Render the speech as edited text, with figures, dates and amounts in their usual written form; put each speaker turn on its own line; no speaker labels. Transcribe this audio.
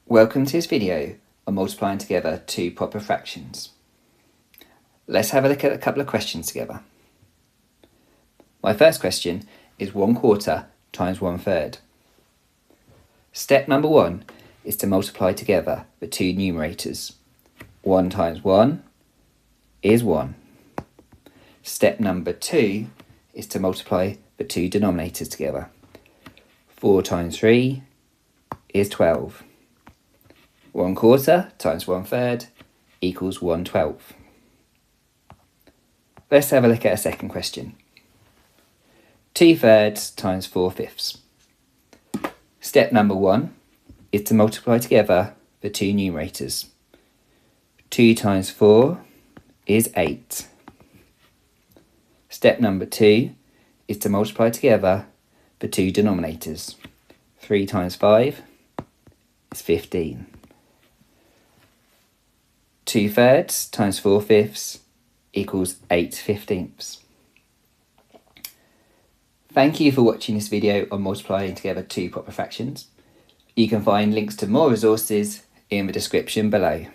Welcome to this video on multiplying together two proper fractions. Let's have a look at a couple of questions together. My first question is 1/4 times 1/3. Step number 1 is to multiply together the two numerators. 1 times 1 is 1. Step number 2 is to multiply the two denominators together. 4 times 3 is 12. 1/4 times 1/3 equals 1/12. Let's have a look at a second question. 2/3 times 4/5. Step number 1 is to multiply together the two numerators. 2 times 4 is 8. Step number 2 is to multiply together the two denominators. 3 times 5 is 15. 2/3 times 4/5 equals 8/15. Thank you for watching this video on multiplying together two proper fractions. You can find links to more resources in the description below.